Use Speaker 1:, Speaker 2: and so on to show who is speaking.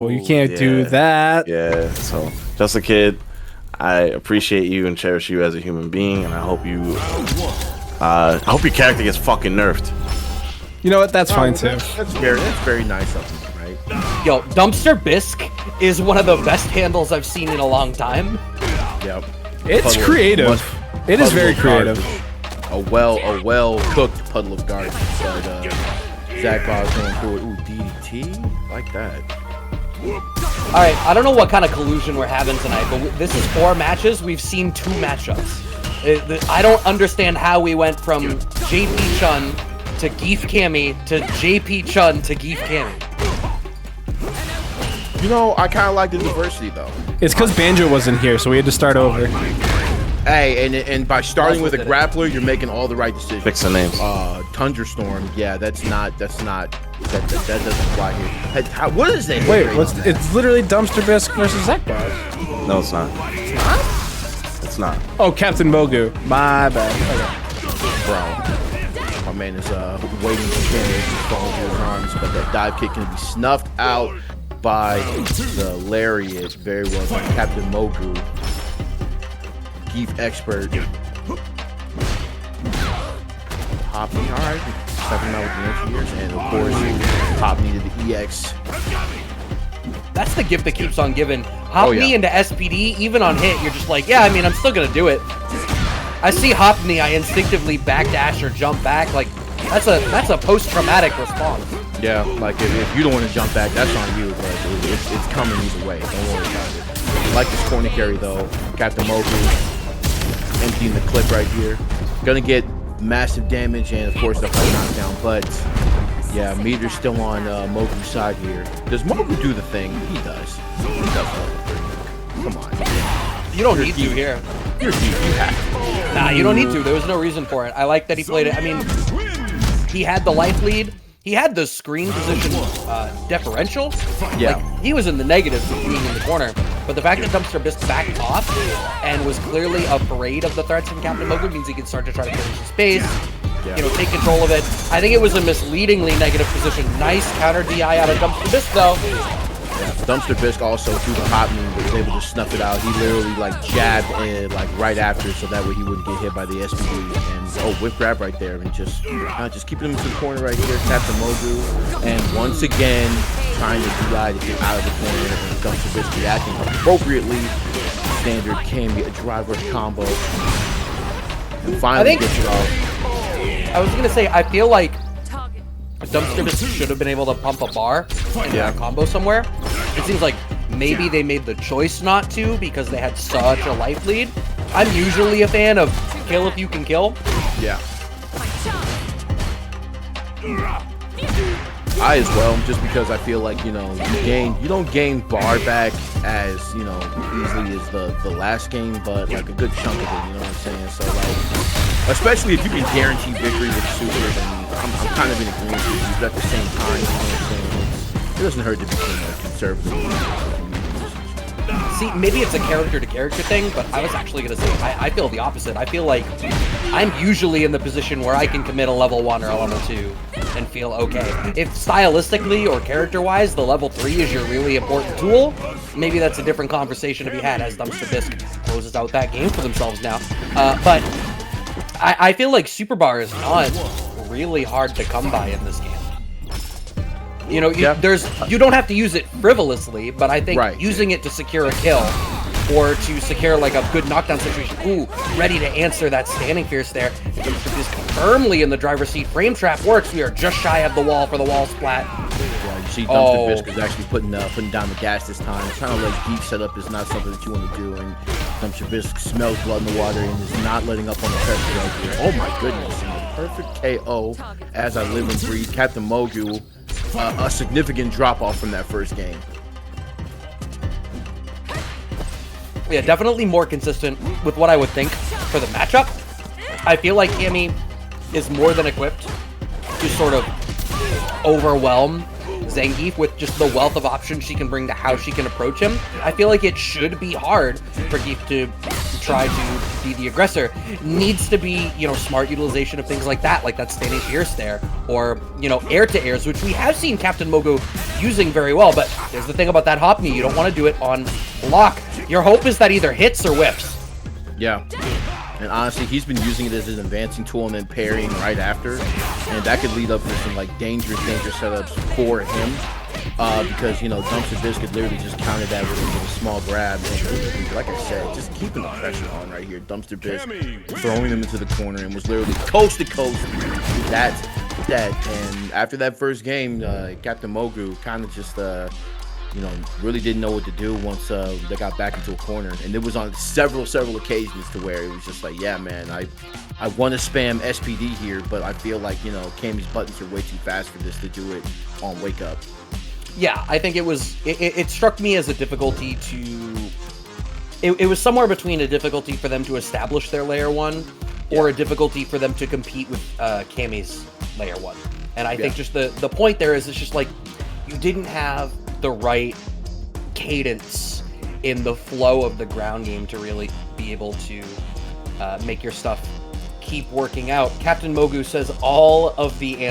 Speaker 1: Well, you can't do that.
Speaker 2: Yeah, so just a kid. I appreciate you and cherish you as a human being, and I hope your character gets fucking nerfed.
Speaker 1: You know what? That's fine too.
Speaker 3: That's very nice of him, right?
Speaker 4: Yo, DumpsterBisque is one of the best handles I've seen in a long time.
Speaker 3: Yep.
Speaker 1: It's creative. It is very creative.
Speaker 3: A well-cooked puddle of garbage. But Zach Bob's going through it. Ooh, DDT? Like that.
Speaker 4: Alright, I don't know what kind of collusion we're having tonight, but this is 4 matches. We've seen 2 matchups. I don't understand how we went from JP Chun to Geef Cammy to JP Chun to Geef Cammy.
Speaker 3: You know, I kind of like the diversity, though.
Speaker 1: It's because Banjo wasn't here, so we had to start over.
Speaker 3: Hey, and by starting with a grappler, you're making all the right decisions.
Speaker 2: Fix the names.
Speaker 3: Thunderstorm, yeah, that doesn't apply here. Hey, what is that?
Speaker 1: Wait, it's literally DumpsterBisque versus Zach Bob.
Speaker 2: No, it's not.
Speaker 3: It's not?
Speaker 2: It's not.
Speaker 1: Oh, CaptainMogu. My bad.
Speaker 3: Bro, my man is waiting to finish his phone to his arms, but that dive kick can be snuffed out by the lariat. Very well done, CaptainMogu. Geef expert. Hoppy, alright. Stepping out with the engineers, and of course, Hop needed the EX.
Speaker 4: That's the gift that keeps on giving. Hopney into SPD, even on hit, you're just like, yeah, I mean, I'm still gonna do it. I see Hopney, I instinctively backdash or jump back. Like, that's a post-traumatic response.
Speaker 3: Yeah, like if you don't want to jump back, that's on you, but it's coming either way. Don't worry about it. I like this corner carry though. CaptainMogu emptying the clip right here. Gonna get massive damage and of course the hard knockdown, but yeah, meter's still on Mogu's side here. Does Mogu do the thing? He does. He does level 3. Come on.
Speaker 4: You don't need to here.
Speaker 3: You're deep. You have to.
Speaker 4: Nah, you don't need to. There was no reason for it. I like that he played it. I mean, he had the life lead. He had the screen position differential.
Speaker 3: Yeah.
Speaker 4: Like, he was in the negatives of being in the corner. But the fact that DumpsterBisque backed off and was clearly afraid of the threats from CaptainMogu means he can start to try to clear some space, you know, take control of it. I think it was a misleadingly negative position. Nice counter DI out of DumpsterBisque, though.
Speaker 3: Yeah, DumpsterBisque also through the Hopney was able to snuff it out. He literally like jabbed and like right after, so that way he wouldn't get hit by the SPD. And whip grab right there, and just keeping him to the corner right here. CaptainMogu, and once again trying to DI to get out of the corner, and DumpsterBisque reacting appropriately. Standard Cammy, a driver combo, and finally gets it off.
Speaker 4: I was gonna say, I feel like DumpsterBisque should have been able to pump a bar and a combo somewhere. It seems like maybe they made the choice not to because they had such a life lead. I'm usually a fan of kill if you can kill.
Speaker 3: Yeah. I as well, just because I feel like, you know, you don't gain bar back as, you know, easily as the last game, but like a good chunk of it, you know what I'm saying? So like, especially if you can guarantee victory with super, then I'm kind of in agreement with you, but at the same time, you know what I'm saying? It doesn't hurt to be conservative.
Speaker 4: See, maybe it's a character-to-character thing, but I was actually going to say, I feel the opposite. I feel like I'm usually in the position where I can commit a level 1 or a level 2 and feel okay. If stylistically or character-wise, the level 3 is your really important tool, maybe that's a different conversation to be had as DumpsterBisque closes out that game for themselves now. But I feel like Super Bar is not really hard to come by in this game. You know, you don't have to use it frivolously, but I think using it to secure a kill or to secure like a good knockdown situation, ooh, ready to answer that standing fierce there. DumpsterBisque firmly in the driver's seat. Frame trap works. We are just shy of the wall for the wall splat.
Speaker 3: Yeah, you see DumpsterBisque is actually putting down the gas this time. Trying to let Geef set up is not something that you want to do, and DumpsterBisque smells blood in the water and is not letting up on the pressure right here. Oh my goodness, and a perfect KO as I live and breathe. CaptainMogu. A significant drop-off from that first game.
Speaker 4: Yeah, definitely more consistent with what I would think for the matchup. I feel like Cammy is more than equipped to sort of overwhelm Zangief with just the wealth of options she can bring to how she can approach him, I feel like it should be hard for Geef to try to be the aggressor. Needs to be, you know, smart utilization of things like that standing air stare, or, you know, air to airs, which we have seen CaptainMogu using very well. But there's the thing about that hop knee, you don't want to do it on block. Your hope is that either hits or whiffs.
Speaker 3: Yeah. And honestly, he's been using it as his advancing tool and then parrying right after. And that could lead up to some like dangerous setups for him. Because, you know, DumpsterBisque could literally just counter that with a small grab. And like I said, just keeping the pressure on right here. DumpsterBisque throwing him into the corner and was literally coast to coast. That. And after that first game, CaptainMogu kind of just, you know, really didn't know what to do once they got back into a corner. And it was on several occasions to where it was just like, yeah, man, I want to spam SPD here, but I feel like, you know, Cammy's buttons are way too fast for this to do it on wake up.
Speaker 4: Yeah, I think it struck me as a difficulty to... It was somewhere between a difficulty for them to establish their layer 1 or a difficulty for them to compete with Cammy's layer 1. And I think just the point there is, it's just like, you didn't have the right cadence in the flow of the ground game to really be able to make your stuff keep working out. CaptainMogu says all of the answers